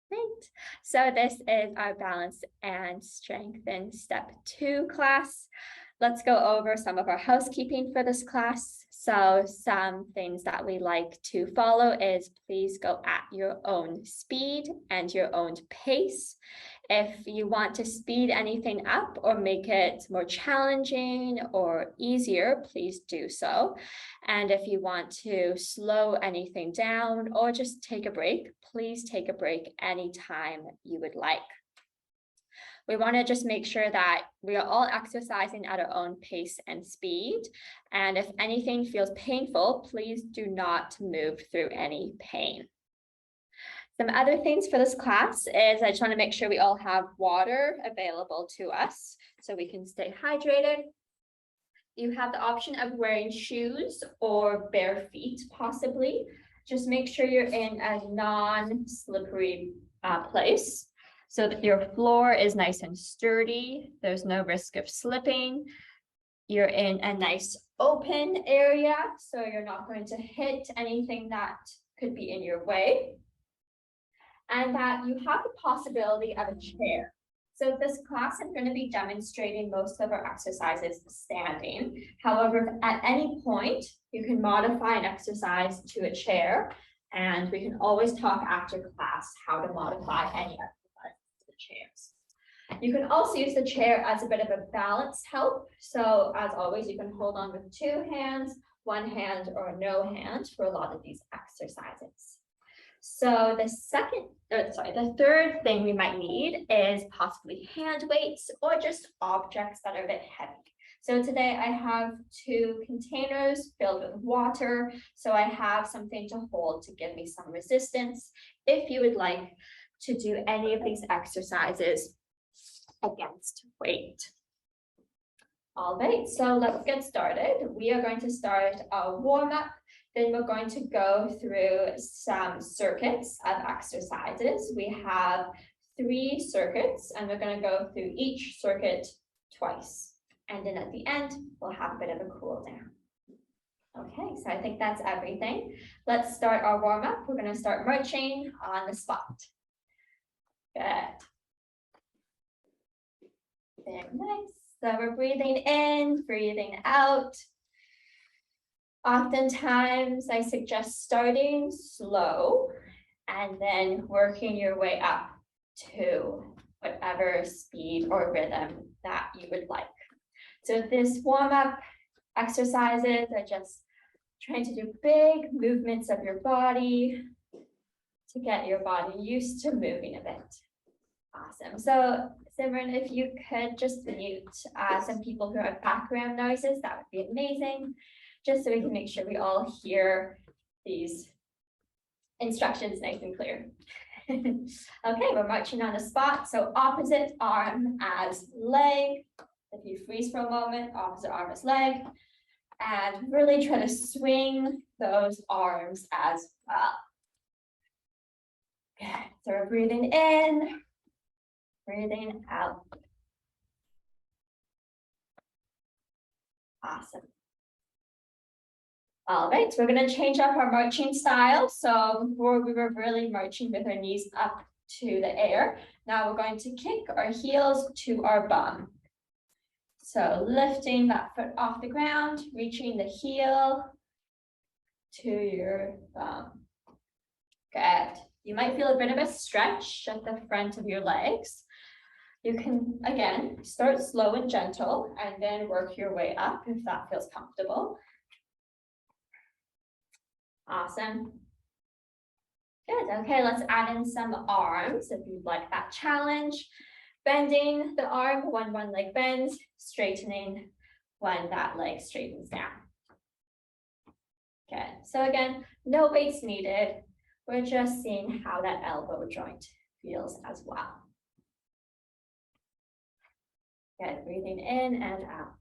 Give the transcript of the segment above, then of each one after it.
Great. So this is our balance and strengthen step 2 class. Let's go over some of our housekeeping for this class. So some things that we like to follow is please go at your own speed and your own pace. If you want to speed anything up or make it more challenging or easier, please do so. And if you want to slow anything down or just take a break, please take a break anytime you would like. We want to just make sure that we are all exercising at our own pace and speed. And if anything feels painful, please do not move through any pain. Some other things for this class is I just want to make sure we all have water available to us so we can stay hydrated. You have the option of wearing shoes or bare feet, possibly. Just make sure you're in a non-slippery place so that your floor is nice and sturdy. There's no risk of slipping. You're in a nice open area, so you're not going to hit anything that could be in your way. And that you have the possibility of a chair. So this class, I'm going to be demonstrating most of our exercises standing. However, at any point, you can modify an exercise to a chair, and we can always talk after class how to modify any exercise to the chairs. You can also use the chair as a bit of a balance help. So as always, you can hold on with 2 hands, 1 hand, or no hand for a lot of these exercises. So the third thing we might need is possibly hand weights or just objects that are a bit heavy. So today I have 2 containers filled with water. So I have something to hold to give me some resistance if you would like to do any of these exercises against weight. All right, so let's get started. We are going to start a warm-up. Then we're going to go through some circuits of exercises. We have 3 circuits, and we're going to go through each circuit twice. And then at the end, we'll have a bit of a cool down. Okay, so I think that's everything. Let's start our warm-up. We're going to start marching on the spot. Good. Very nice. So we're breathing in, breathing out. Oftentimes, I suggest starting slow and then working your way up to whatever speed or rhythm that you would like. So this warm-up exercises are just trying to do big movements of your body to get your body used to moving a bit. Awesome. So Simran, if you could just mute some people who have background noises, that would be amazing. Just so we can make sure we all hear these instructions nice and clear. Okay, we're marching on the spot. So opposite arm as leg. If you freeze for a moment, opposite arm as leg. And really try to swing those arms as well. Good. So we're breathing in, breathing out. Awesome. All right, so we're going to change up our marching style. So before we were really marching with our knees up to the air. Now we're going to kick our heels to our bum. So lifting that foot off the ground, reaching the heel to your bum. Good. You might feel a bit of a stretch at the front of your legs. You can, again, start slow and gentle and then work your way up if that feels comfortable. Awesome. Good. Okay, let's add in some arms if you'd like that challenge. Bending the arm when one leg bends, straightening when that leg straightens down. Good. So again, no weights needed. We're just seeing how that elbow joint feels as well. Good. Breathing in and out.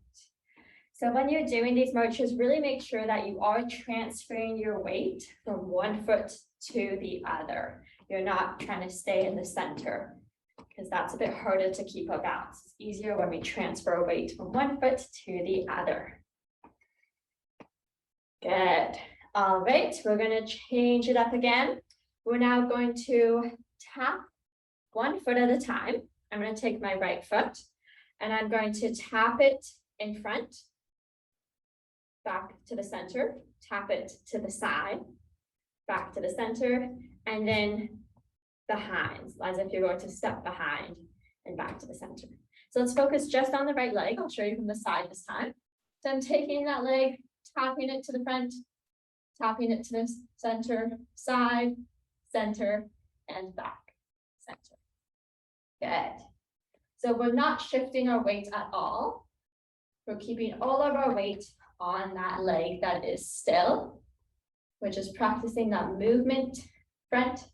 So when you're doing these marches, really make sure that you are transferring your weight from one foot to the other. You're not trying to stay in the center because that's a bit harder to keep a balance. It's easier when we transfer weight from one foot to the other. Good. All right, we're going to change it up again. We're now going to tap 1 foot at a time. I'm going to take my right foot and I'm going to tap it in front, back to the center, tap it to the side, back to the center, and then behind, as if you're going to step behind and back to the center. So let's focus just on the right leg. I'll show you from the side this time. So I'm taking that leg, tapping it to the front, tapping it to the center, side, center, and back, center. Good. So we're not shifting our weight at all. We're keeping all of our weight on that leg that is still. We're just practicing that movement, front,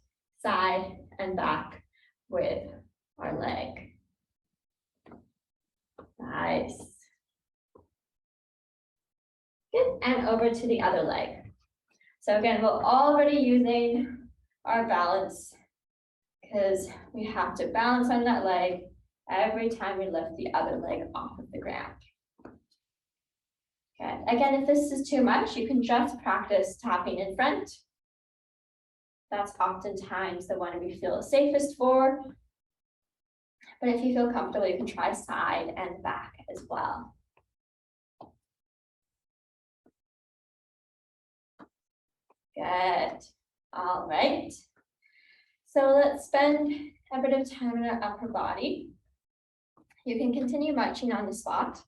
side, and back with our leg. Nice. Good, and over to the other leg. So again, we're already using our balance because we have to balance on that leg every time we lift the other leg off of the ground. Okay, again, if this is too much, you can just practice tapping in front. That's oftentimes the one we feel safest for. But if you feel comfortable, you can try side and back as well. Good. All right. So let's spend a bit of time in our upper body. You can continue marching on the spot.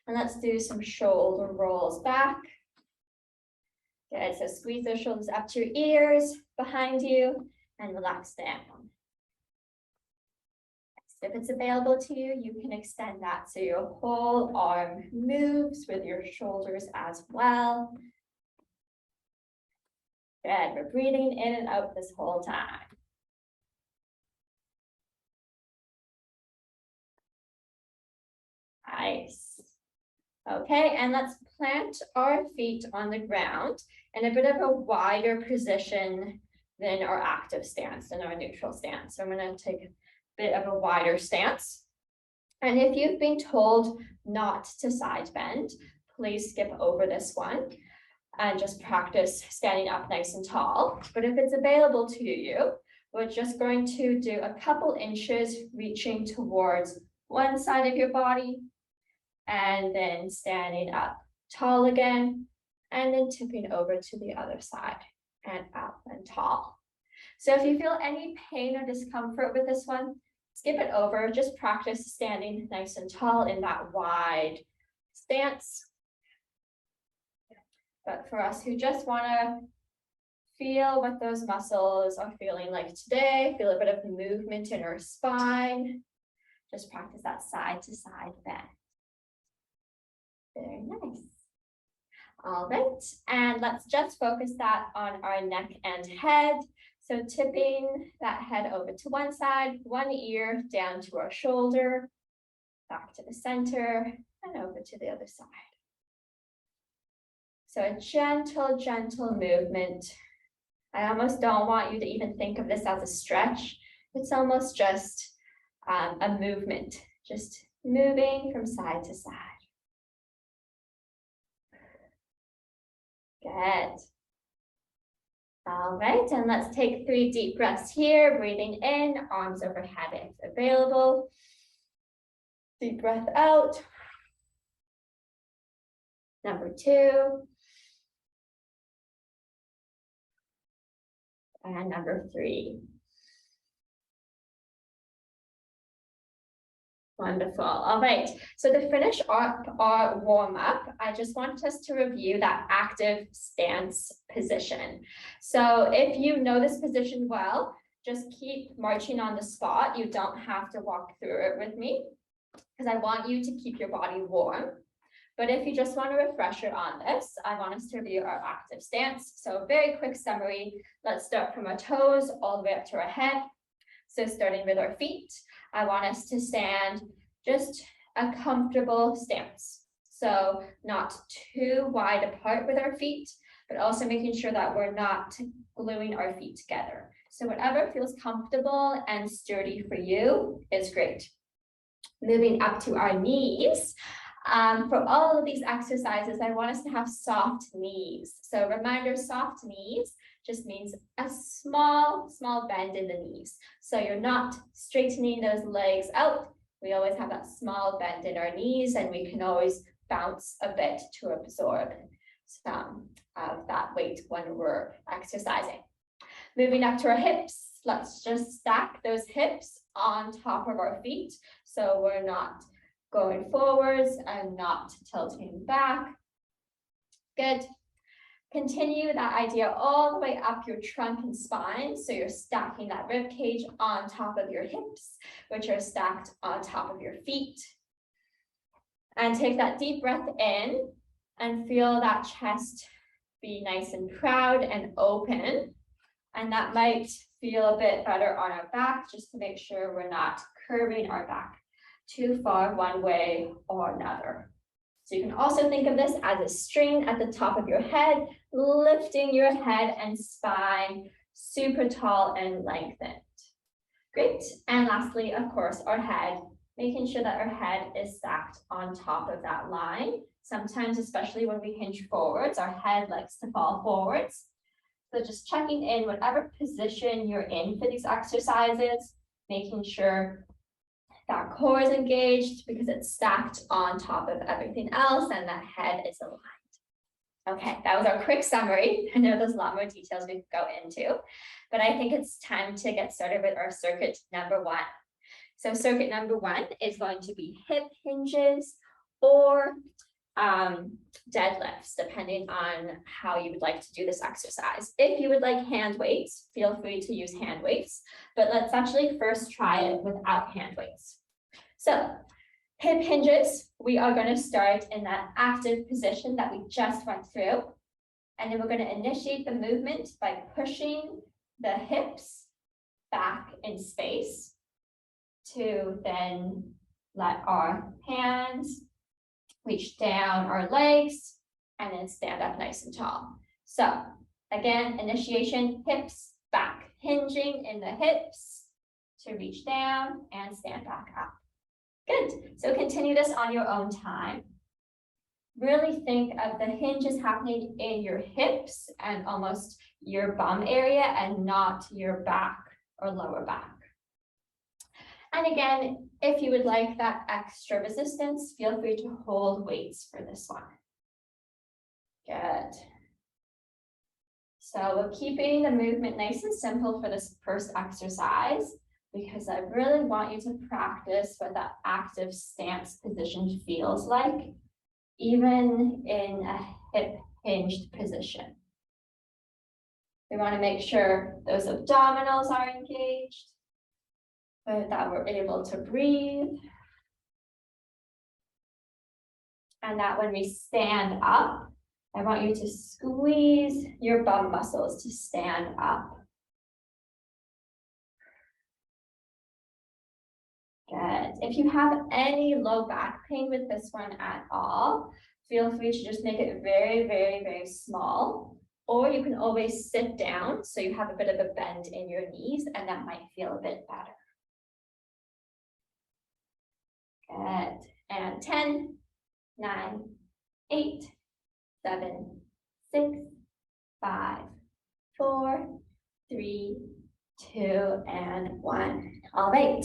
And let's do some shoulder rolls back. Good. So squeeze those shoulders up to your ears, behind you, and relax down. If it's available to you, you can extend that so your whole arm moves with your shoulders as well. Good. We're breathing in and out this whole time. Nice. Okay, and let's plant our feet on the ground in a bit of a wider position than our active stance, than our neutral stance. So I'm going to take a bit of a wider stance. And if you've been told not to side bend, please skip over this one and just practice standing up nice and tall. But if it's available to you, we're just going to do a couple inches reaching towards one side of your body and then standing up tall again and then tipping over to the other side and up and tall. So if you feel any pain or discomfort with this one, skip it over. Just practice standing nice and tall in that wide stance. But for us who just want to feel what those muscles are feeling like today, feel a bit of movement in our spine, just practice that side to side bend. Very nice. All right, and let's just focus that on our neck and head. So tipping that head over to one side, one ear down to our shoulder, back to the center, and over to the other side. So a gentle, gentle movement. I almost don't want you to even think of this as a stretch. It's almost just a movement, just moving from side to side. Good. All right, and let's take 3 deep breaths here, breathing in, arms overhead if available. Deep breath out. Number 2. And number 3. Wonderful. All right. So to finish up our warm up, I just want us to review that active stance position. So if you know this position well, just keep marching on the spot. You don't have to walk through it with me because I want you to keep your body warm. But if you just want a refresher on this, I want us to review our active stance. So a very quick summary. Let's start from our toes all the way up to our head. So starting with our feet, I want us to stand just a comfortable stance. So not too wide apart with our feet, but also making sure that we're not gluing our feet together. So whatever feels comfortable and sturdy for you is great. Moving up to our knees, For all of these exercises, I want us to have soft knees. So reminder, soft knees just means a small bend in the knees. So you're not straightening those legs out. We always have that small bend in our knees, and we can always bounce a bit to absorb some of that weight when we're exercising. Moving up to our hips, let's just stack those hips on top of our feet. So we're not going forwards and not tilting back. Good. Continue that idea all the way up your trunk and spine. So you're stacking that rib cage on top of your hips, which are stacked on top of your feet. And take that deep breath in and feel that chest be nice and proud and open. And that might feel a bit better on our back, just to make sure we're not curving our back too far one way or another. So you can also think of this as a string at the top of your head, lifting your head and spine super tall and lengthened. Great. And lastly, of course, our head, making sure that our head is stacked on top of that line. Sometimes, especially when we hinge forwards, our head likes to fall forwards. So just checking in whatever position you're in for these exercises, making sure that core is engaged because it's stacked on top of everything else and that head is aligned. Okay, that was our quick summary. I know there's a lot more details we could go into, but I think it's time to get started with our circuit number 1. So circuit number 1 is going to be hip hinges or deadlifts, depending on how you would like to do this exercise. If you would like hand weights, feel free to use hand weights, but let's actually first try it without hand weights. So hip hinges, we are going to start in that active position that we just went through. And then we're going to initiate the movement by pushing the hips back in space to then let our hands reach down our legs and then stand up nice and tall. So again, initiation, hips back, hinging in the hips to reach down and stand back up. Good. So continue this on your own time. Really think of the hinges happening in your hips and almost your bum area and not your back or lower back. And again, if you would like that extra resistance, feel free to hold weights for this one. Good. So we're keeping the movement nice and simple for this first exercise, because I really want you to practice what that active stance position feels like, even in a hip hinged position. We want to make sure those abdominals are engaged, but that we're able to breathe. And that when we stand up, I want you to squeeze your bum muscles to stand up. Good. If you have any low back pain with this one at all, feel free to just make it very, very, very small. Or you can always sit down so you have a bit of a bend in your knees, and that might feel a bit better. Good. And 10, 9, 8, 7, 6, 5, 4, 3, 2, and 1. All right.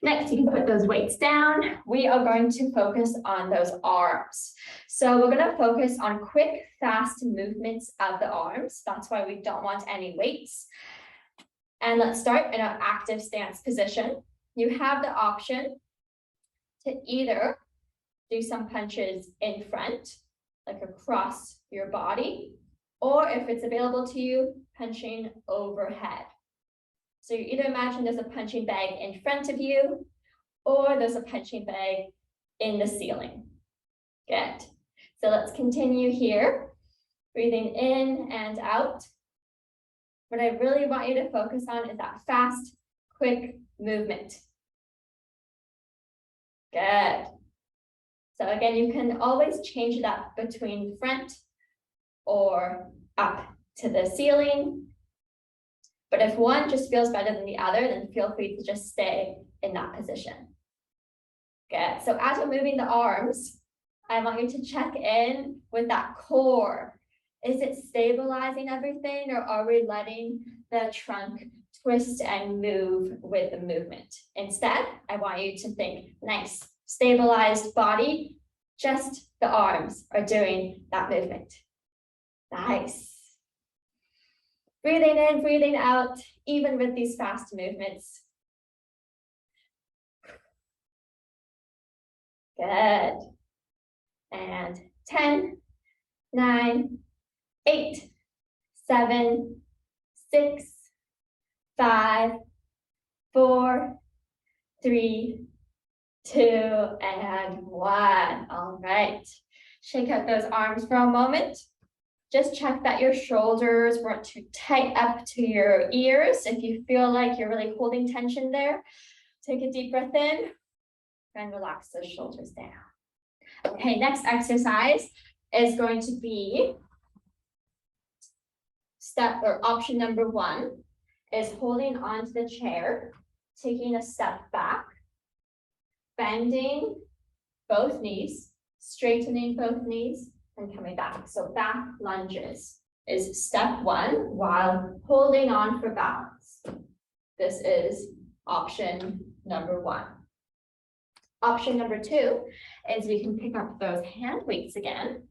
Next, you can put those weights down. We are going to focus on those arms. So we're going to focus on quick, fast movements of the arms. That's why we don't want any weights. And let's start in our active stance position. You have the option to either do some punches in front, like across your body, or if it's available to you, punching overhead. So you either imagine there's a punching bag in front of you, or there's a punching bag in the ceiling. Good. So let's continue here, breathing in and out. What I really want you to focus on is that fast, quick movement. Good. So again, you can always change it up between front or up to the ceiling. But if one just feels better than the other, then feel free to just stay in that position. Good. So as we're moving the arms, I want you to check in with that core. Is it stabilizing everything, or are we letting the trunk twist and move with the movement? Instead, I want you to think, nice, stabilized body, just the arms are doing that movement. Nice. Breathing in, breathing out, even with these fast movements. Good. And 10, 9, 8, 7, 6, 5, 4, 3, 2, and 1. All right. Shake out those arms for a moment. Just check that your shoulders weren't too tight up to your ears. If you feel like you're really holding tension there, take a deep breath in and relax those shoulders down. Okay, next exercise is going to be option number 1 is holding onto the chair, taking a step back, bending both knees, straightening both knees, and coming back. So back lunges is step 1 while holding on for balance. This is option number 1. Option number 2 is we can pick up those hand weights again.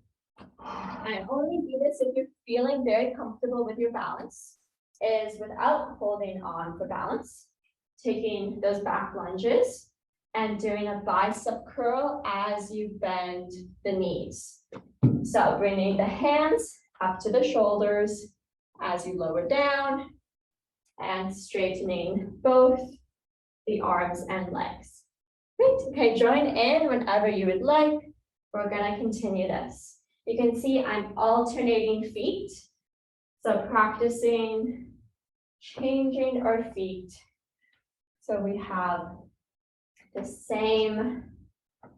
And only do this if you're feeling very comfortable with your balance, is without holding on for balance, taking those back lunges and doing a bicep curl as you bend the knees. So bringing the hands up to the shoulders as you lower down and straightening both the arms and legs. Great. Okay, join in whenever you would like. We're going to continue this. You can see I'm alternating feet. So practicing changing our feet so we have the same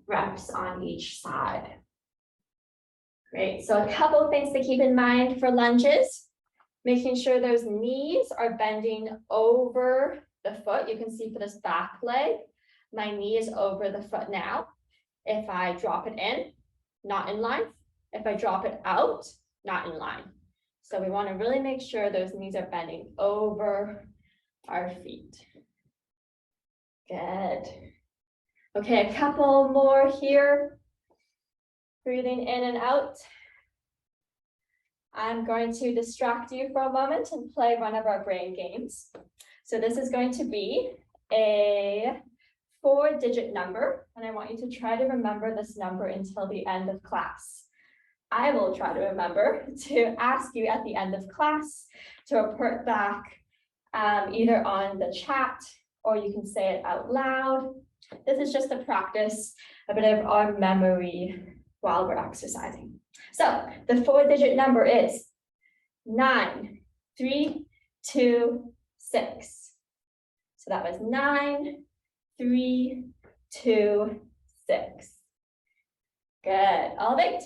reps on each side. Great. So a couple of things to keep in mind for lunges. Making sure those knees are bending over the foot. You can see for this back leg, my knee is over the foot now. If I drop it in, not in line. If I drop it out, not in line. So we want to really make sure those knees are bending over our feet. Good. Okay, a couple more here. Breathing in and out. I'm going to distract you for a moment and play one of our brain games. So this is going to be a 4-digit number, and I want you to try to remember this number until the end of class. I will try to remember to ask you at the end of class to report back either on the chat or you can say it out loud. This is just a practice, a bit of our memory while we're exercising. So the 4-digit number is 9, 3, 2, 6. So that was 9, 3, 2, 6. Good. All right.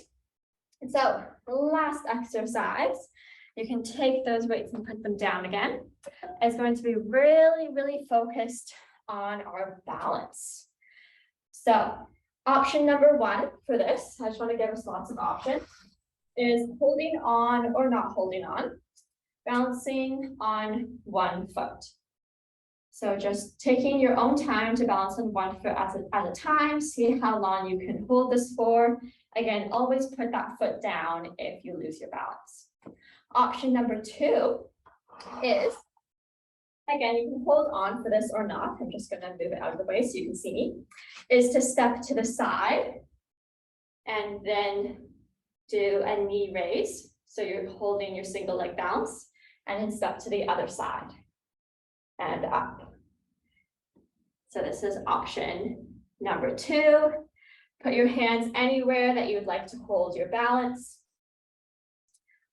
So last exercise, you can take those weights and put them down again. It's going to be really, really focused on our balance. So option number 1 for this, I just want to give us lots of options, is holding on or not holding on, balancing on one foot. So just taking your own time to balance on one foot at a time, see how long you can hold this for. Again, always put that foot down if you lose your balance. Option number 2 is, again, you can hold on for this or not. I'm just going to move it out of the way so you can see me, is to step to the side and then do a knee raise. So you're holding your single leg balance and then step to the other side and up. So this is option number 2. Put your hands anywhere that you would like to hold your balance.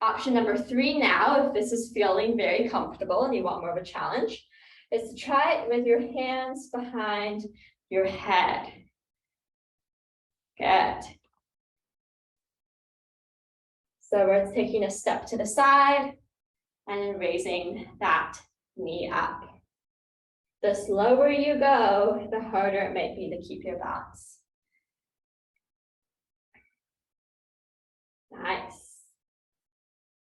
Option number 3 now, if this is feeling very comfortable and you want more of a challenge, is to try it with your hands behind your head. Good. So we're taking a step to the side and then raising that knee up. The slower you go, the harder it might be to keep your balance.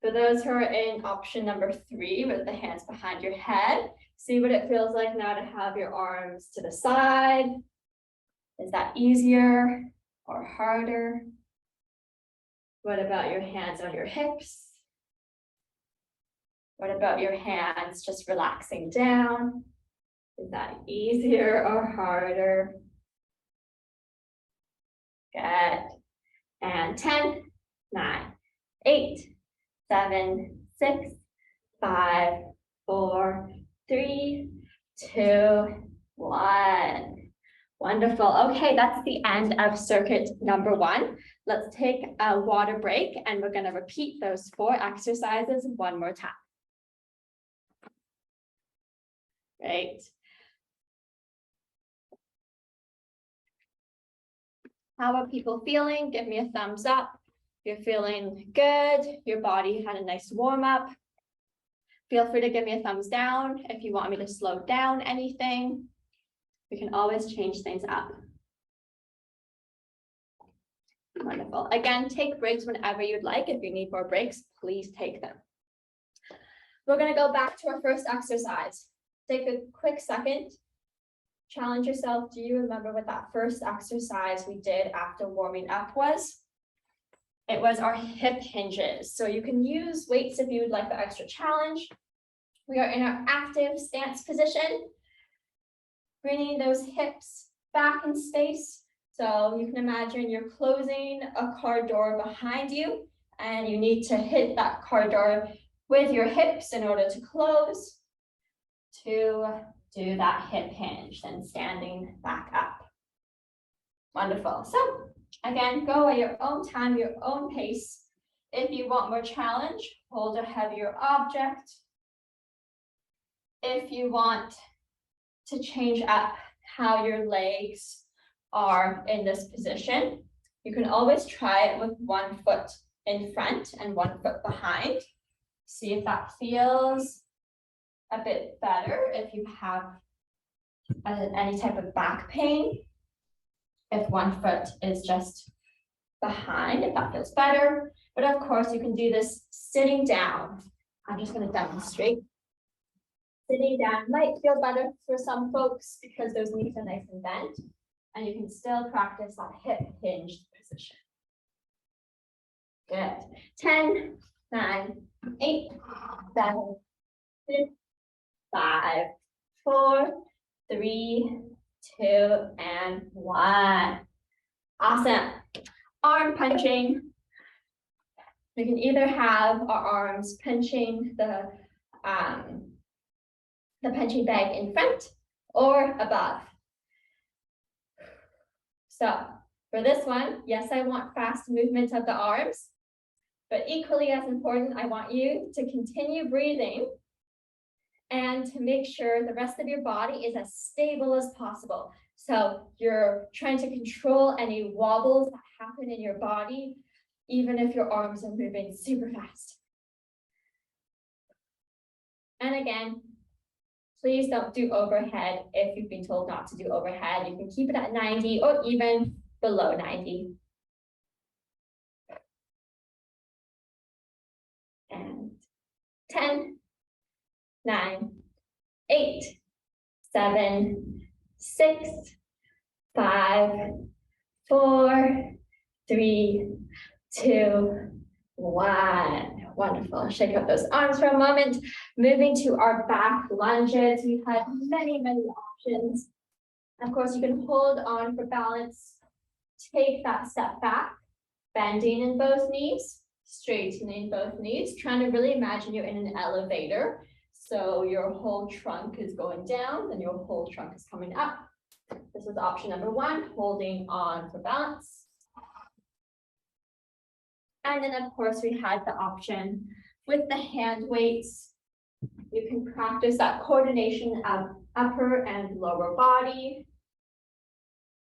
For those who are in option number 3 with the hands behind your head, see what it feels like now to have your arms to the side. Is that easier or harder? What about your hands on your hips? What about your hands just relaxing down? Is that easier or harder? Good. And 10, 9, 8, 7, 6, 5, 4, 3, 2, 1. Wonderful. Okay, that's the end of circuit number 1. Let's take a water break and we're going to repeat those 4 exercises one more time. Great. How are people feeling? Give me a thumbs up. If you're feeling good, your body had a nice warm up. Feel free to give me a thumbs down if you want me to slow down anything. We can always change things up. Wonderful. Again, take breaks whenever you'd like. If you need more breaks, please take them. We're going to go back to our first exercise. Take a quick second. Challenge yourself. Do you remember what that first exercise we did after warming up was? It was our hip hinges. So you can use weights if you would like the extra challenge. We are in our active stance position, bringing those hips back in space. So you can imagine you're closing a car door behind you and you need to hit that car door with your hips in order to close, to do that hip hinge, then standing back up. Wonderful. So again, go at your own time, your own pace. If you want more challenge, hold a heavier object. If you want to change up how your legs are in this position, you can always try it with 1 foot in front and 1 foot behind. See if that feels a bit better if you have any type of back pain. If 1 foot is just behind, if that feels better. But of course, you can do this sitting down. I'm just going to demonstrate. Sitting down might feel better for some folks because those knees are nice and bent. And you can still practice that hip hinged position. Good. 10, 9, 8, 7, 6, 5, 4, 3, 2, and 1. Awesome. Arm punching. We can either have our arms pinching the punching bag in front or above. So for this one, yes, I want fast movement of the arms, but equally as important, I want you to continue breathing and to make sure the rest of your body is as stable as possible. So you're trying to control any wobbles that happen in your body, even if your arms are moving super fast. And again, please don't do overhead if you've been told not to do overhead. You can keep it at 90 or even below 90. And 10, 9, 8, 7, 6, 5, 4, 3, 2, 1. Wonderful. Shake out those arms for a moment. Moving to our back lunges. We've had many, many options. Of course, you can hold on for balance. Take that step back, bending in both knees, straightening both knees, trying to really imagine you're in an elevator. So your whole trunk is going down and your whole trunk is coming up. This is option number 1, holding on for balance. And then of course we had the option with the hand weights. You can practice that coordination of upper and lower body.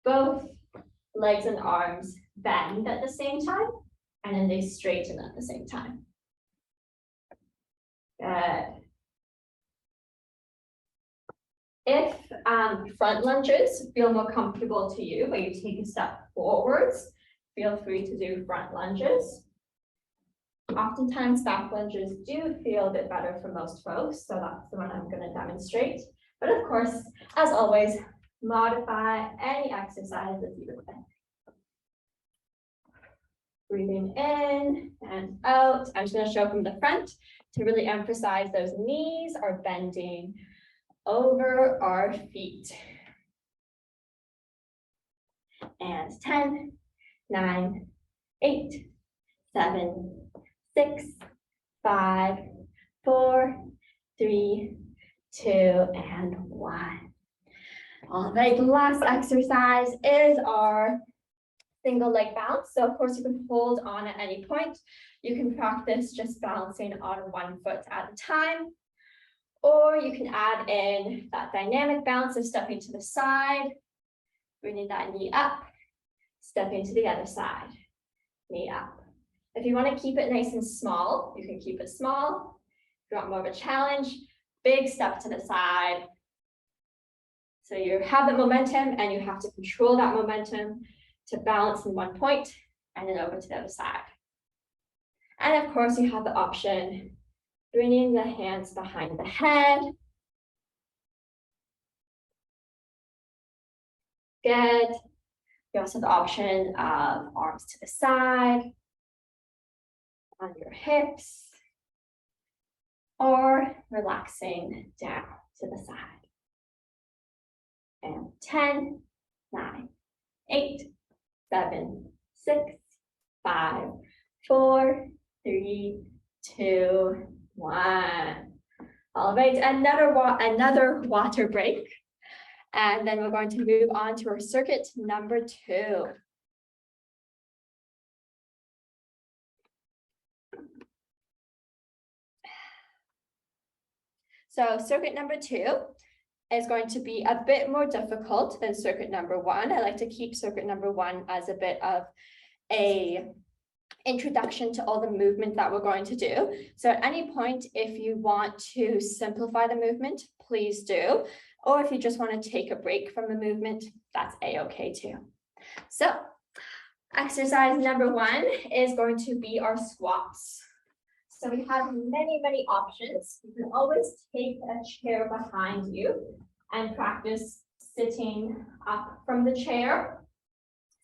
Both legs and arms bend at the same time, and then they straighten at the same time. Good. If front lunges feel more comfortable to you, where you take a step forwards, feel free to do front lunges. Oftentimes back lunges do feel a bit better for most folks, so that's the one I'm going to demonstrate. But of course, as always, modify any exercise as you would. Breathing in and out. I'm just going to show from the front to really emphasize those knees are bending over our feet. And 10, 9, 8, 7, 6, 5, 4, 3, 2, and 1. All right, the last exercise is our single leg bounce. So of course you can hold on at any point. You can practice just balancing on one foot at a time, or you can add in that dynamic bounce of stepping to the side, bringing that knee up, stepping to the other side, knee up. If you want to keep it nice and small, you can keep it small. If you want more of a challenge, big step to the side. So you have the momentum and you have to control that momentum to balance in one point and then over to the other side. And of course, you have the option bringing the hands behind the head. Good. You also have the option of arms to the side, on your hips, or relaxing down to the side. And 10, 9, 8, 7, 6, 5, 4, 3, 2, 1. All right, another water break. And then we're going to move on to our circuit number 2. So circuit number 2 is going to be a bit more difficult than circuit number 1. I like to keep circuit number 1 as a bit of a introduction to all the movement that we're going to do. So at any point, if you want to simplify the movement, please do. Or if you just want to take a break from the movement, that's a-okay too. So exercise number 1 is going to be our squats. So we have many options. You can always take a chair behind you and practice sitting up from the chair.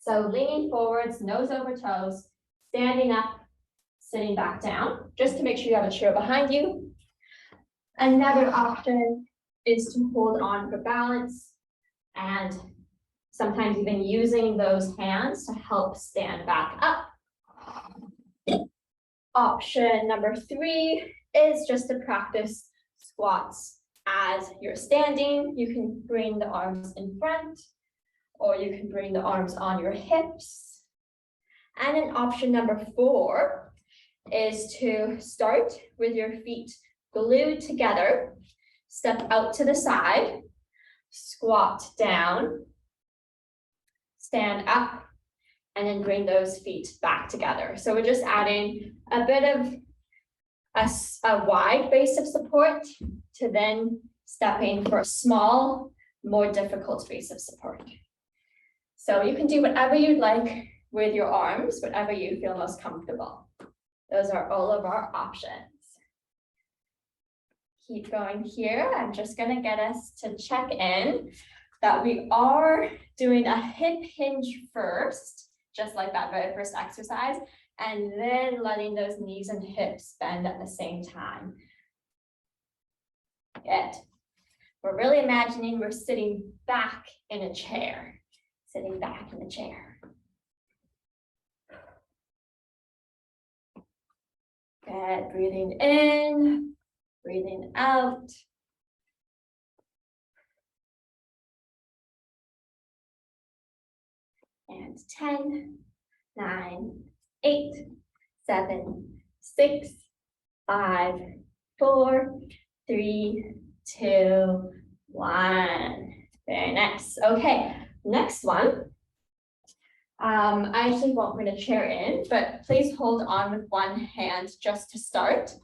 So leaning forwards, nose over toes, standing up, sitting back down, just to make sure you have a chair behind you. Another option is to hold on for balance and sometimes even using those hands to help stand back up. Option number 3 is just to practice squats as you're standing. You can bring the arms in front, or you can bring the arms on your hips. And then option number 4 is to start with your feet glued together, step out to the side, squat down, stand up, and then bring those feet back together. So we're just adding a bit of a wide base of support to then stepping for a small, more difficult base of support. So you can do whatever you'd like with your arms, whatever you feel most comfortable. Those are all of our options. Keep going here. I'm just going to get us to check in that we are doing a hip hinge first, just like that very first exercise, and then letting those knees and hips bend at the same time. Good. We're really imagining we're sitting back in a chair, sitting back in a chair. Good. Breathing in, breathing out. And 10, 9, 8, 7, 6, 5, 4, 3, 2, 1. Very nice. Okay, next one. I actually won't bring a chair in, but please hold on with one hand just to start.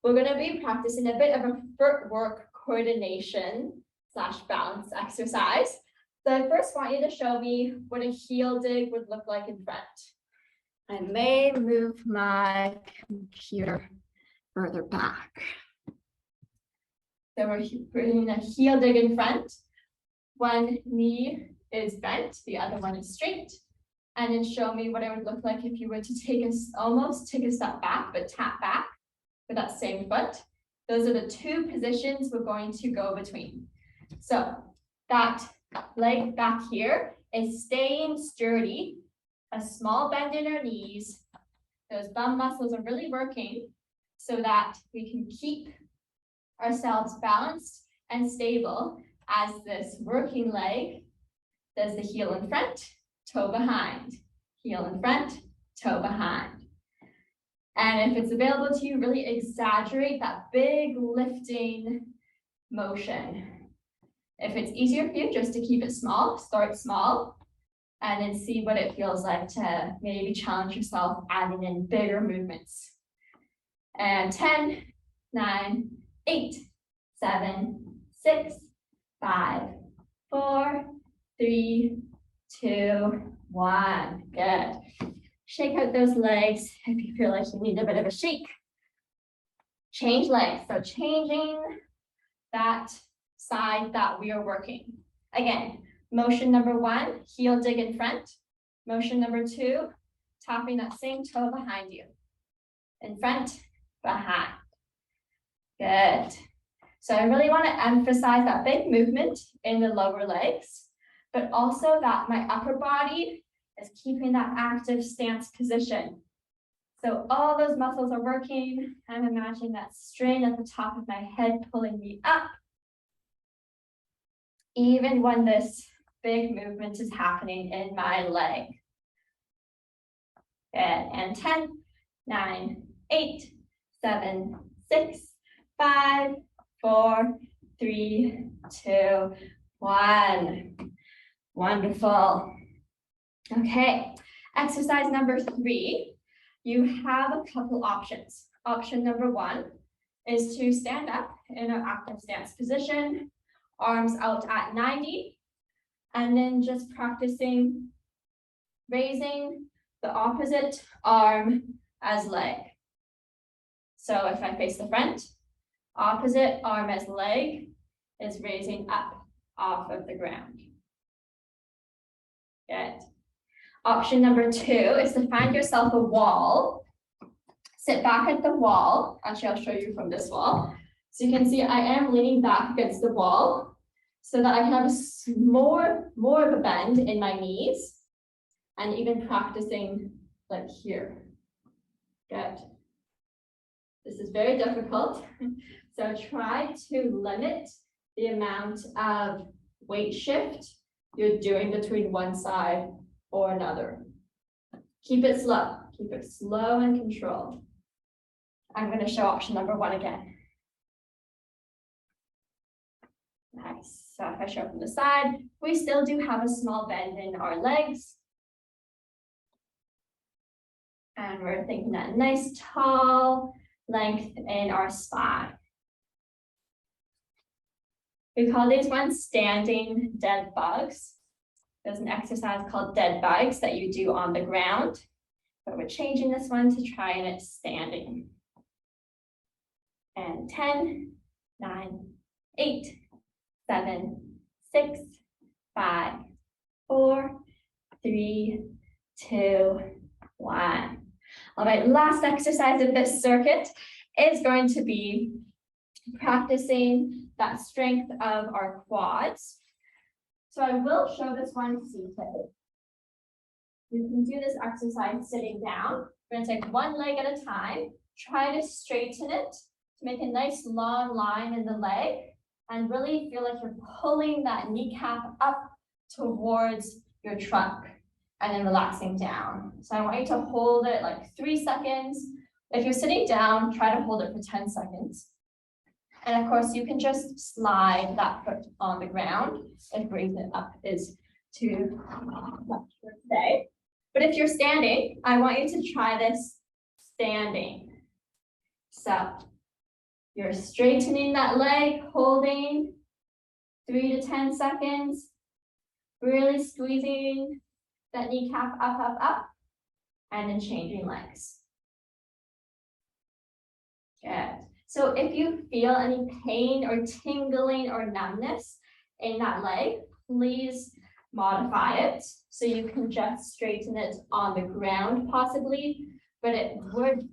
We're going to be practicing a bit of a footwork coordination / balance exercise. So I first want you to show me what a heel dig would look like in front. I may move my computer further back. So we're bringing a heel dig in front. One knee is bent, the other one is straight. And then show me what it would look like if you were to almost take a step back, but tap back with that same foot. Those are the two positions we're going to go between. So that leg back here is staying sturdy, a small bend in our knees. Those bum muscles are really working so that we can keep ourselves balanced and stable as this working leg does the heel in front, toe behind, heel in front, toe behind. And if it's available to you, really exaggerate that big lifting motion. If it's easier for you just to keep it small, start small, and then see what it feels like to maybe challenge yourself, adding in bigger movements. And 10, 9, 8, 7, 6, 5, 4, 3, 2, 1. Good. Shake out those legs if you feel like you need a bit of a shake. Change legs. So changing that side that we are working. Again, motion number 1, heel dig in front. Motion number 2, tapping that same toe behind you. In front, behind. Good. So I really want to emphasize that big movement in the lower legs, but also that my upper body is keeping that active stance position. So all those muscles are working. I'm imagining that strain at the top of my head pulling me up, even when this big movement is happening in my leg. Good. And 10, 9, 8, 7, 6, 5, 4, 3, 2, 1. Wonderful. Okay, exercise number 3, you have a couple options. Option number 1 is to stand up in an active stance position, arms out at 90, and then just practicing raising the opposite arm as leg. So if I face the front, opposite arm as leg is raising up off of the ground. Good. Option number 2 is to find yourself a wall. Sit back at the wall. Actually, I'll show you from this wall. So you can see I am leaning back against the wall so that I can have more of a bend in my knees and even practicing like here. Good. This is very difficult. So try to limit the amount of weight shift you're doing between one side or another. Keep it slow and controlled. I'm going to show option number 1 again. Nice. So if I show from the side, we still do have a small bend in our legs. And we're thinking that nice tall length in our spine. We call these ones standing dead bugs. There's an exercise called dead bugs that you do on the ground, but we're changing this one to trying it standing. And 10, 9, 8, 7, 6, 5, 4, 3, 2, 1. All right, last exercise of this circuit is going to be practicing that strength of our quads. So I will show this one seated. You can do this exercise sitting down. We're going to take one leg at a time. Try to straighten it to make a nice long line in the leg and really feel like you're pulling that kneecap up towards your trunk and then relaxing down. So I want you to hold it like 3 seconds. If you're sitting down, try to hold it for 10 seconds. And of course, you can just slide that foot on the ground and bring it up is too much for today. But if you're standing, I want you to try this standing. So you're straightening that leg, holding 3 to 10 seconds, really squeezing that kneecap up, up, up. and then changing legs. Good. So if you feel any pain or tingling or numbness in that leg, please modify it. So you can just straighten it on the ground possibly, but it would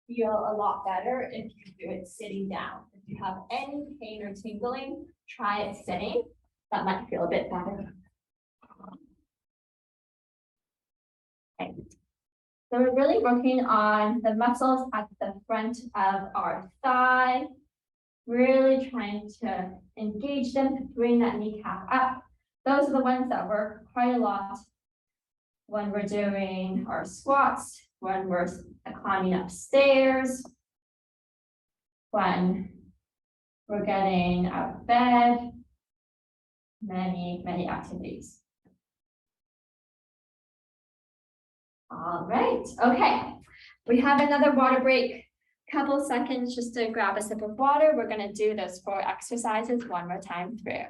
feel a lot better if you do it sitting down. If you have any pain or tingling, try it sitting. That might feel a bit better. Okay. So we're really working on the muscles at the front of our thigh, really trying to engage them to bring that kneecap up. Those are the ones that work quite a lot when we're doing our squats, when we're climbing upstairs, when we're getting out of bed, many activities. All right, okay. We have another water break, couple seconds just to grab a sip of water. We're gonna do those 4 exercises one more time through.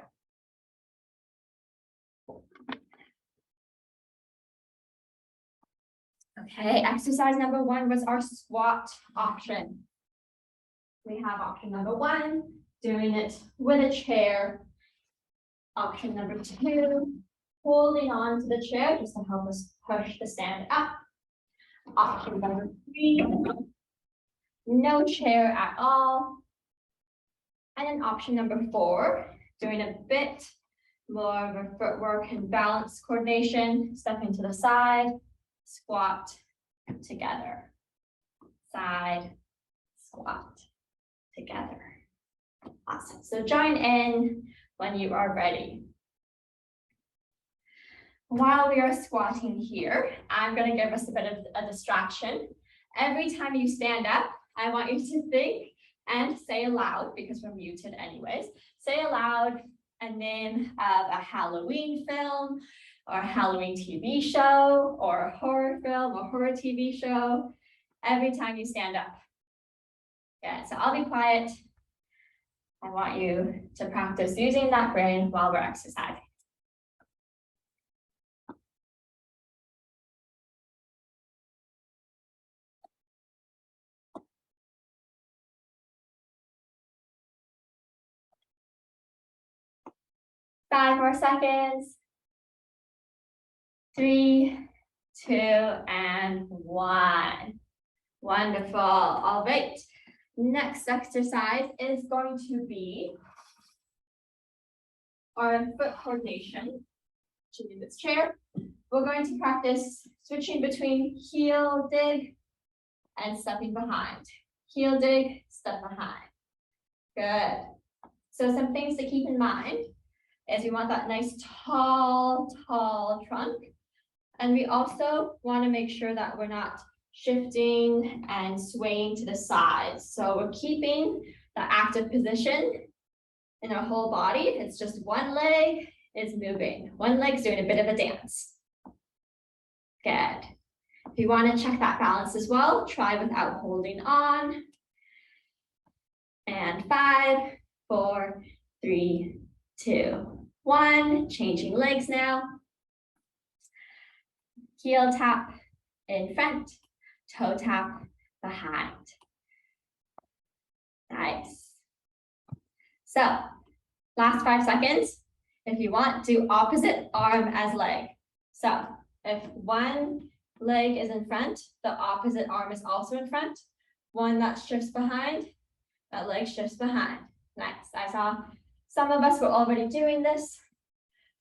Okay, exercise number 1 was our squat option. We have option number 1, doing it with a chair. Option number 2, holding on to the chair just to help us push the stand up. Option number 3, no chair at all. And then option number 4, doing a bit more of a footwork and balance coordination, stepping to the side, squat together, side, squat together. Awesome. So join in when you are ready. While we are squatting here, I'm going to give us a bit of a distraction. Every time you stand up, I want you to think and say aloud, because we're muted anyways, say aloud a name of a Halloween film or a Halloween TV show or a horror film or horror TV show every time you stand up. Yeah, so I'll be quiet. I want you to practice using that brain while we're exercising. Five more seconds. 3, 2, and 1. Wonderful. All right. Next exercise is going to be our foot coordination. In this chair, we're going to practice switching between heel dig and stepping behind. Heel dig, step behind. Good. So some things to keep in mind is we want that nice tall trunk. And we also want to make sure that we're not shifting and swaying to the sides. So we're keeping the active position in our whole body. It's just one leg is moving. One leg's doing a bit of a dance. Good. If you want to check that balance as well, try without holding on. And 5, 4, 3, 2, 1. Changing legs now. Heel tap in front, toe tap behind. Nice. So, last 5 seconds. If you want, do opposite arm as leg. So, if one leg is in front, the opposite arm is also in front. One that shifts behind, that leg shifts behind. Nice. I saw some of us were already doing this,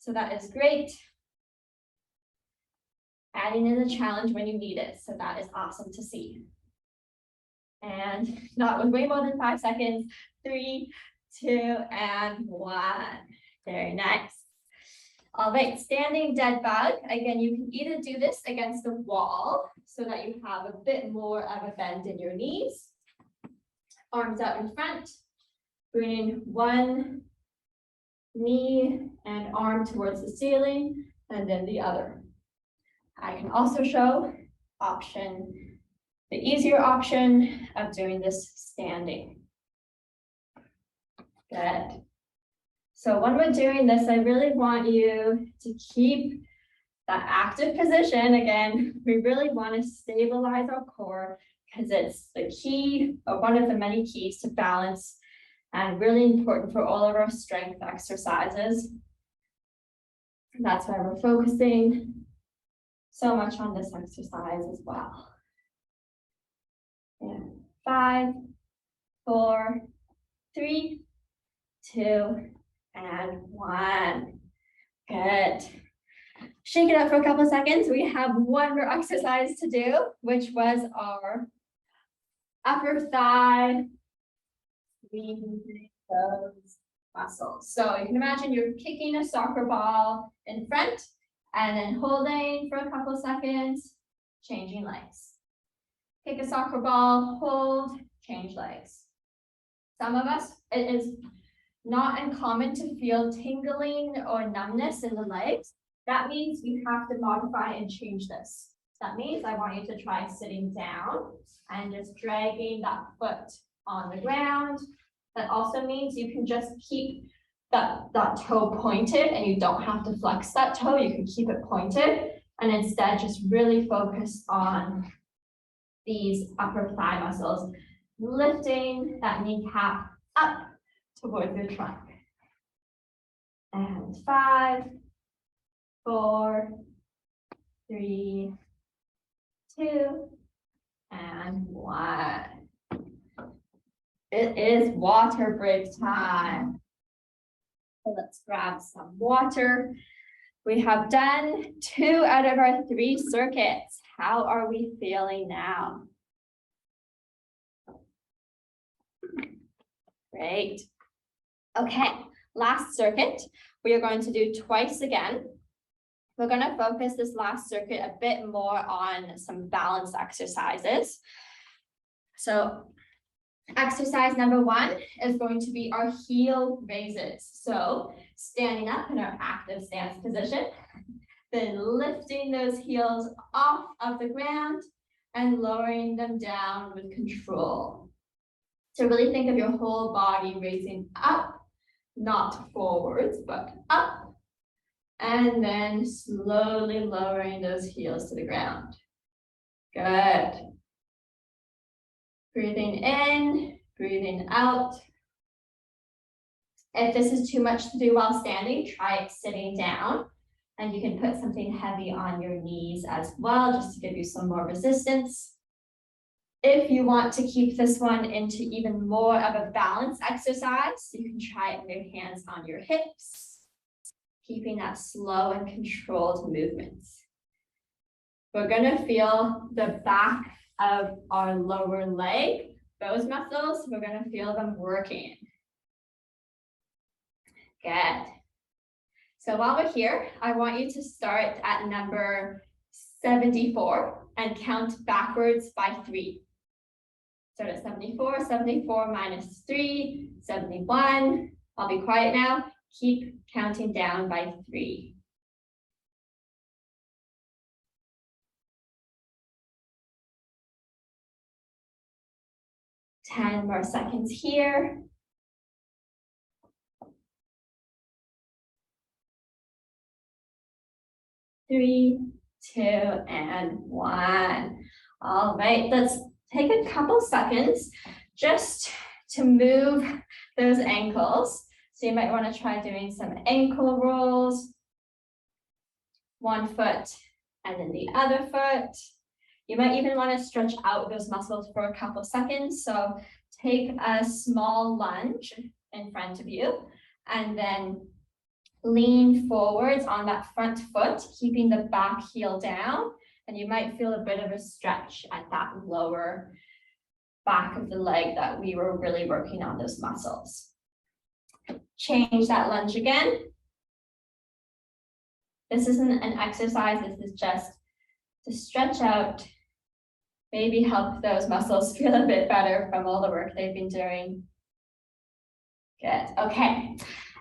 so that is great. Adding in the challenge when you need it, so that is awesome to see. And that was way more than 5 seconds. 3, 2, and 1. Very nice. All right, standing dead bug. Again, you can either do this against the wall so that you have a bit more of a bend in your knees. Arms out in front, bringing one knee and arm towards the ceiling, and then the other. I can also show the easier option of doing this standing. Good. So when we're doing this, I really want you to keep that active position, again, we really want to stabilize our core because it's the key or one of the many keys to balance and really important for all of our strength exercises. And that's why we're focusing so much on this exercise as well. And 5, 4, 3, 2, and 1. Good. Shake it up for a couple of seconds. We have one more exercise to do, which was our upper thigh. Those muscles. So you can imagine you're kicking a soccer ball in front and then holding for a couple of seconds, changing legs. Kick a soccer ball, hold, change legs. Some of us, it is not uncommon to feel tingling or numbness in the legs. That means you have to modify and change this. That means I want you to try sitting down and just dragging that foot on the ground. That also means you can just keep that toe pointed and you don't have to flex that toe. You can keep it pointed and instead just really focus on these upper thigh muscles, lifting that kneecap up towards your trunk. And 5, 4, 3, 2, and 1. It is water break time. So let's grab some water. We have done 2 out of our 3 circuits. How are we feeling now? Great. Okay, last circuit, we are going to do twice again. We're going to focus this last circuit a bit more on some balance exercises. So exercise number 1 is going to be our heel raises. So standing up in our active stance position, then lifting those heels off of the ground and lowering them down with control. So really think of your whole body raising up, not forwards, but up, and then slowly lowering those heels to the ground. Good. Breathing in, breathing out. If this is too much to do while standing, try it sitting down. And you can put something heavy on your knees as well, just to give you some more resistance. If you want to keep this one into even more of a balance exercise, you can try it with your hands on your hips, keeping that slow and controlled movements. We're going to feel the back of our lower leg, those muscles, we're going to feel them working. Good. So while we're here, I want you to start at number 74 and count backwards by 3. Start at 74, 74 minus 3, 71. I'll be quiet now. Keep counting down by 3. Ten more seconds here. 3, 2, and 1. All right, let's take a couple seconds just to move those ankles. So you might want to try doing some ankle rolls. One foot and then the other foot. You might even want to stretch out those muscles for a couple seconds. So take a small lunge in front of you and then lean forwards on that front foot, keeping the back heel down. And you might feel a bit of a stretch at that lower back of the leg that we were really working on those muscles. Change that lunge again. This isn't an exercise, this is just to stretch out, maybe help those muscles feel a bit better from all the work they've been doing. Good, okay.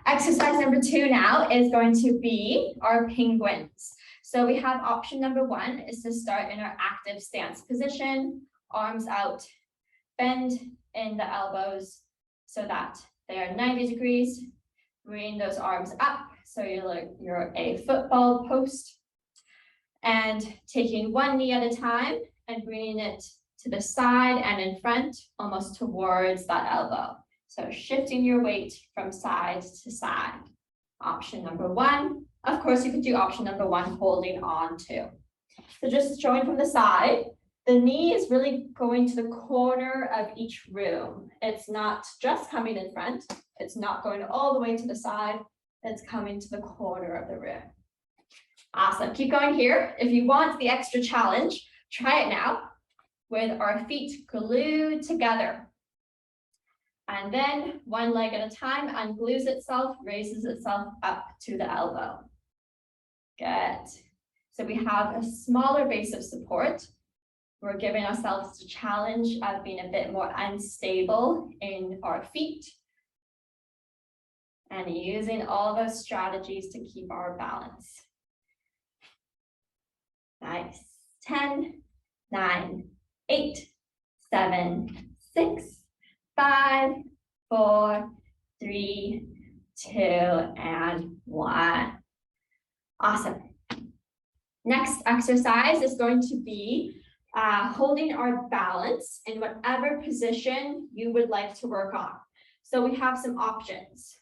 Exercise number 2 now is going to be our penguins. So we have option number 1 is to start in our active stance position, arms out, bend in the elbows so that they are 90 degrees. Bring those arms up so you're a football post. And taking one knee at a time and bringing it to the side and in front, almost towards that elbow. So shifting your weight from side to side. Option number one. Of course, you could do option number one, holding on too. So just showing from the side, the knee is really going to the corner of each room. It's not just coming in front. It's not going all the way to the side. It's coming to the corner of the room. Awesome. Keep going here. If you want the extra challenge, try it now with our feet glued together. And then one leg at a time unglues itself, raises itself up to the elbow. Good. So we have a smaller base of support. We're giving ourselves the challenge of being a bit more unstable in our feet and using all those strategies to keep our balance. Nice. 10, 9, 8, 7, 6, 5, 4, 3, 2, and 1. Awesome. Next exercise is going to be holding our balance in whatever position you would like to work on. So we have some options.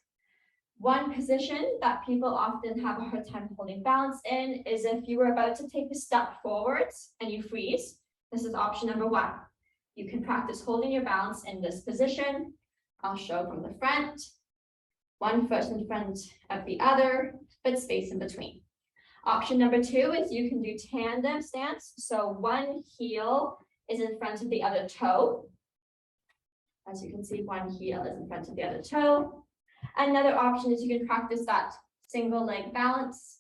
One position that people often have a hard time holding balance in is if you were about to take a step forwards and you freeze. This is option number one. You can practice holding your balance in this position. I'll show from the front. One foot in front of the other, but space in between. Option number two is you can do tandem stance. So one heel is in front of the other toe. As you can see, one heel is in front of the other toe. Another option is you can practice that single leg balance.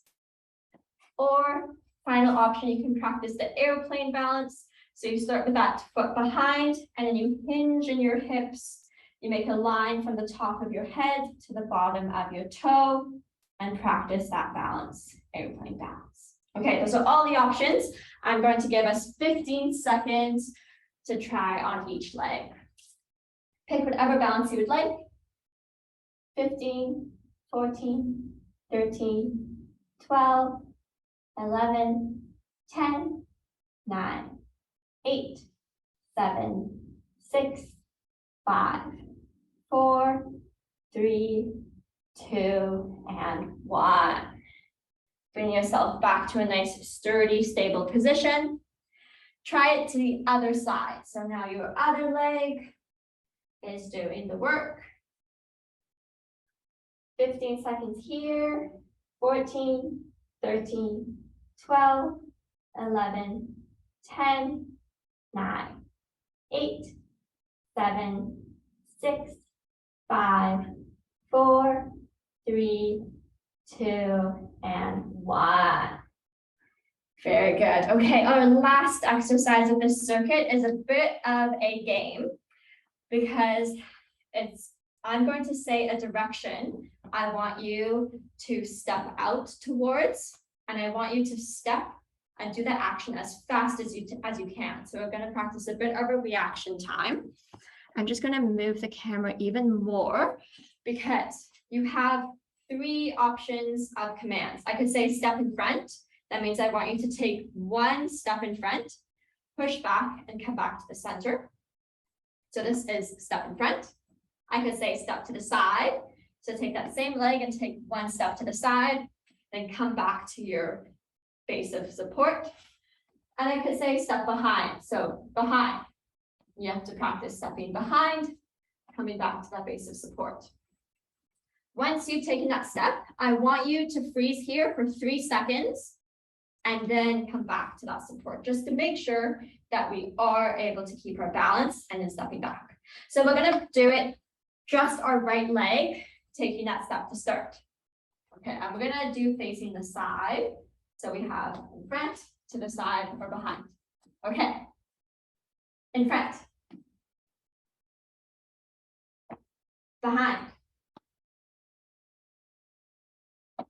Or final option, you can practice the airplane balance. So you start with that foot behind and then you hinge in your hips. You make a line from the top of your head to the bottom of your toe and practice that balance, airplane balance. Okay, those are all the options. I'm going to give us 15 seconds to try on each leg. Pick whatever balance you would like. 15, 14, 13, 12, 11, 10, 9, 8, 7, 6, 5, 4, 3, 2, and 1. Bring yourself back to a nice, sturdy, stable position. Try it to the other side. So now your other leg is doing the work. 15 seconds here, 14, 13, 12, 11, 10, 9, 8, 7, 6, 5, 4, 3, 2, and 1. Very good. Okay, our last exercise of this circuit is a bit of a game because I'm going to say a direction I want you to step out towards, and I want you to step and do that action as fast as you can. So we're going to practice a bit of a reaction time. I'm just going to move the camera even more because you have 3 options of commands. I could say step in front. That means I want you to take 1 step in front, push back, and come back to the center. So this is step in front. I could say step to the side. So take that same leg and take 1 step to the side, then come back to your base of support. And I could say step behind. So behind, you have to practice stepping behind, coming back to that base of support. Once you've taken that step, I want you to freeze here for 3 seconds and then come back to that support, just to make sure that we are able to keep our balance and then stepping back. So we're going to do it just our right leg, taking that step to start. Okay, and we're going to do facing the side. So we have in front, to the side, or behind. Okay, in front, behind,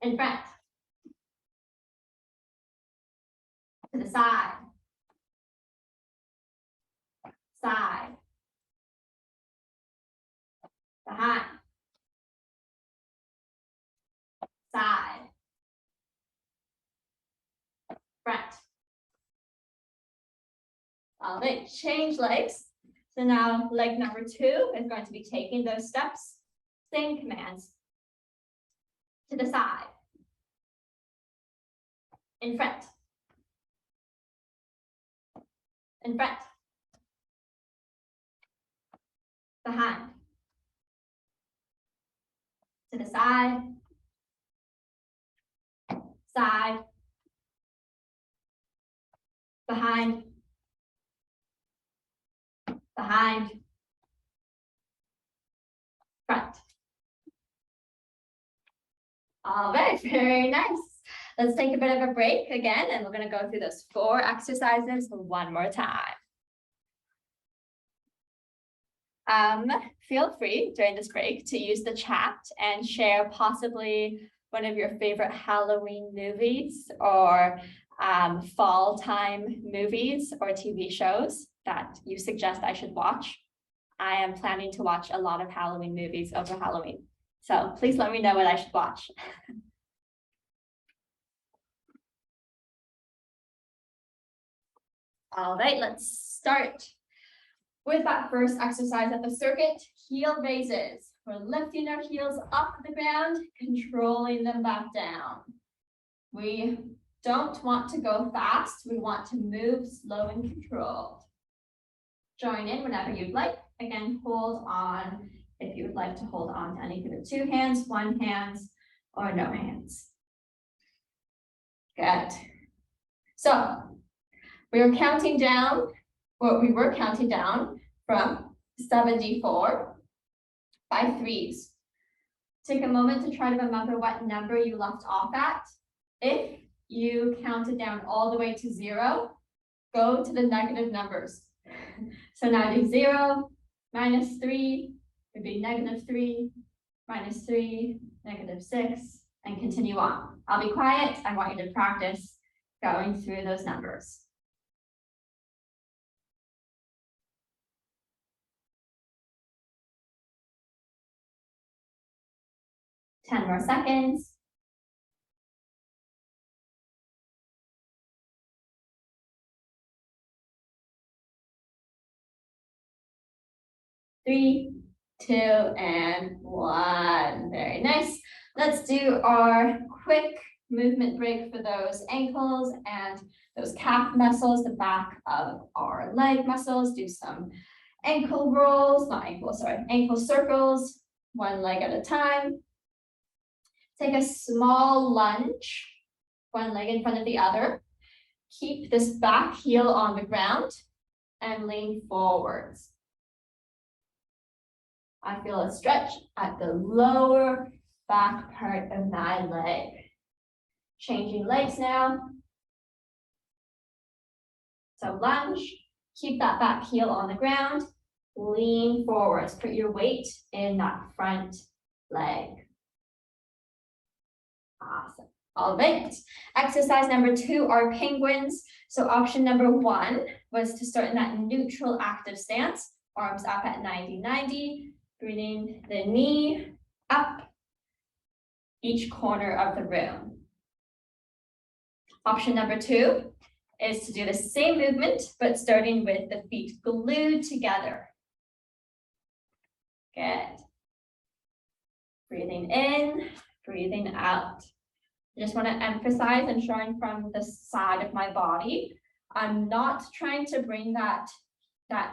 in front, to the side, side, behind, side, front. All right, change legs. So now leg number 2 is going to be taking those steps. Same commands. To the side. In front. In front. Behind. To the side. Side. Behind. Behind. Front. All right, very nice. Let's take a bit of a break again, and we're going to go through those 4 exercises one more time. Feel free during this break to use the chat and share possibly one of your favorite Halloween movies or fall time movies or TV shows that you suggest I should watch. I am planning to watch a lot of Halloween movies over Halloween. So please let me know what I should watch. All right, let's start with that first exercise of the circuit, heel raises. We're lifting our heels off the ground, controlling them back down. We don't want to go fast. We want to move slow and controlled. Join in whenever you'd like. Again, hold on if you would like to hold on to anything with 2 hands, 1 hand, or no hands. Good. So we were counting down from 74 by 3s. Take a moment to try to remember what number you left off at. If you counted down all the way to 0, go to the negative numbers. So now do 0, minus 3, would be -3, minus 3, -6, and continue on. I'll be quiet. I want you to practice going through those numbers. Ten more seconds. Three, 2, and 1. Very nice. Let's do our quick movement break for those ankles and those calf muscles, the back of our leg muscles. Do some ankle rolls, ankle circles, 1 leg at a time. Take a small lunge, 1 leg in front of the other. Keep this back heel on the ground and lean forwards. I feel a stretch at the lower back part of my leg. Changing legs now. So lunge, keep that back heel on the ground, lean forwards, put your weight in that front leg. Awesome. All right. Exercise number 2 are penguins. So option number 1 was to start in that neutral active stance, arms up at 90-90, bringing the knee up each corner of the room. Option number 2 is to do the same movement, but starting with the feet glued together. Good. Breathing in, breathing out. I just want to emphasize and showing from the side of my body, I'm not trying to bring that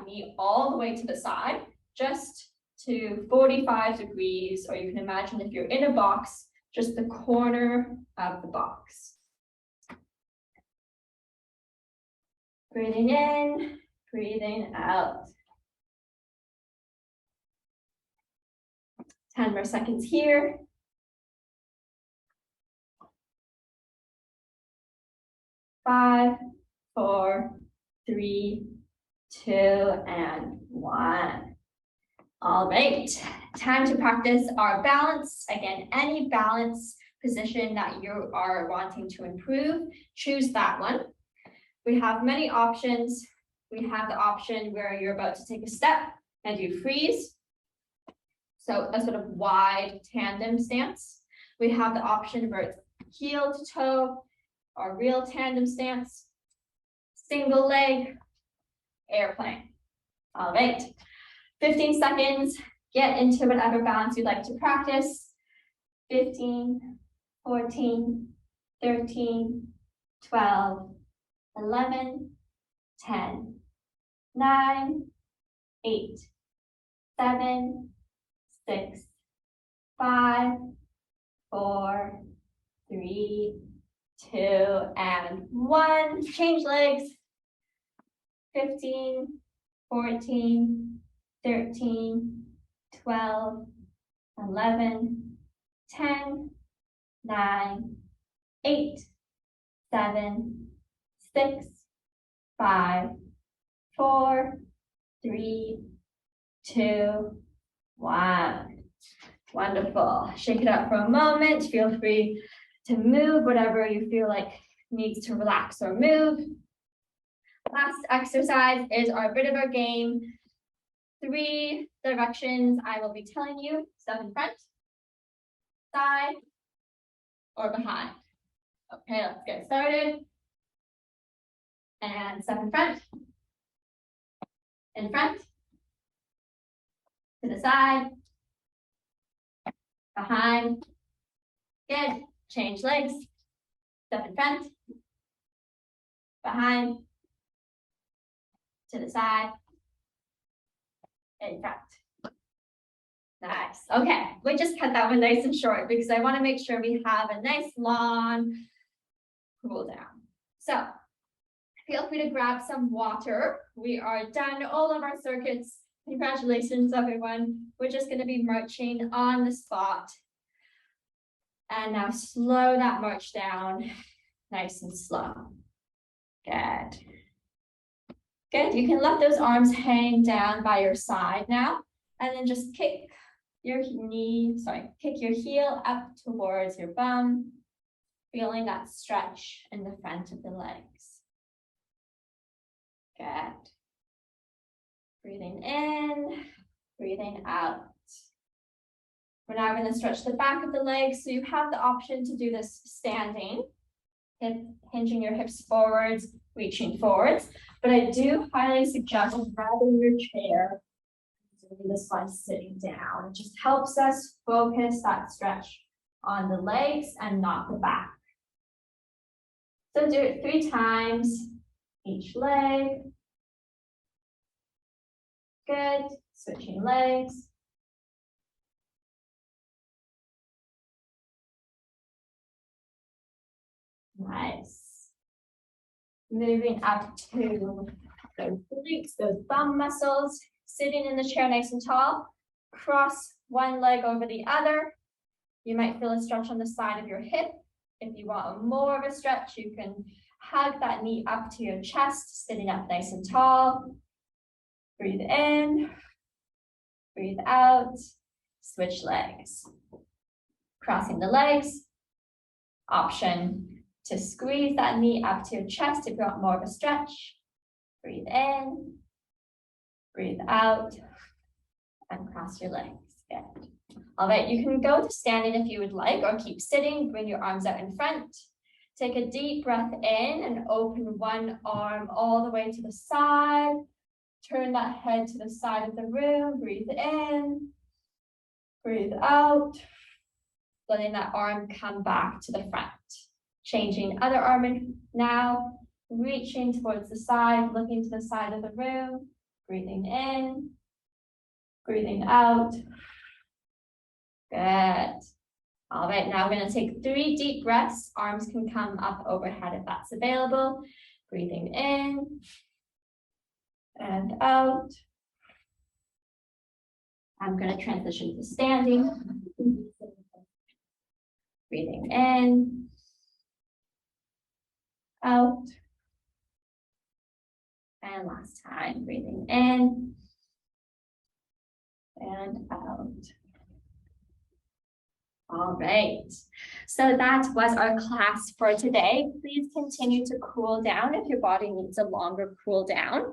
knee all the way to the side, just to 45 degrees, or you can imagine if you're in a box, just the corner of the box. Breathing in, breathing out. 10 more seconds here. 5, 4, 3, 2, and 1. All right, time to practice our balance. Again, any balance position that you are wanting to improve, choose that one. We have many options. We have the option where you're about to take a step and you freeze. So a sort of wide tandem stance. We have the option where it's heel to toe, or real tandem stance, single leg, airplane. All right, 15 seconds, get into whatever balance you'd like to practice. 15, 14, 13, 12, 11, 10, 9, 8, 7, 6, 5, 4, 3, 2, and 1. Change legs. 15, 14, 13, 12, 11, 10, 9, 8, 7, 6, 5, 4, 3, 2, 1. Wonderful. Shake it up for a moment. Feel free to move whatever you feel like needs to relax or move. Last exercise is our bit of our game. 3 directions I will be telling you. Step in front, side, or behind. Okay, let's get started. And step in front, to the side, behind. Good. Change legs. Step in front, behind, to the side, in front. Nice. Okay, we just cut that one nice and short because I want to make sure we have a nice long cool down. So feel free to grab some water. We are done all of our circuits. Congratulations, everyone. We're just going to be marching on the spot. And now slow that march down, nice and slow. Good. Good. You can let those arms hang down by your side now, and then just kick your heel up towards your bum, feeling that stretch in the front of the legs. Good. Breathing in, breathing out. We're now going to stretch the back of the legs, so you have the option to do this standing, hinging your hips forwards, reaching forwards. But I do highly suggest grabbing your chair, doing this one sitting down. It just helps us focus that stretch on the legs and not the back. So do it 3 times, each leg. Good. Switching legs. Nice. Moving up to those glutes, those bum muscles. Sitting in the chair nice and tall. Cross one leg over the other. You might feel a stretch on the side of your hip. If you want more of a stretch, you can hug that knee up to your chest, sitting up nice and tall. Breathe in, breathe out, switch legs. Crossing the legs. Option to squeeze that knee up to your chest if you want more of a stretch. Breathe in, breathe out, and cross your legs. Good. All right, you can go to standing if you would like, or keep sitting. Bring your arms out in front. Take a deep breath in and open one arm all the way to the side. Turn that head to the side of the room. Breathe in, breathe out. Letting that arm come back to the front. Changing other arm now, reaching towards the side, looking to the side of the room, breathing in, breathing out. Good. All right, now we're going to take 3 deep breaths. Arms can come up overhead if that's available. Breathing in and out. I'm going to transition to standing. Breathing in, out, and last time, breathing in and out. All right, so that was our class for today. Please continue to cool down if your body needs a longer cool down.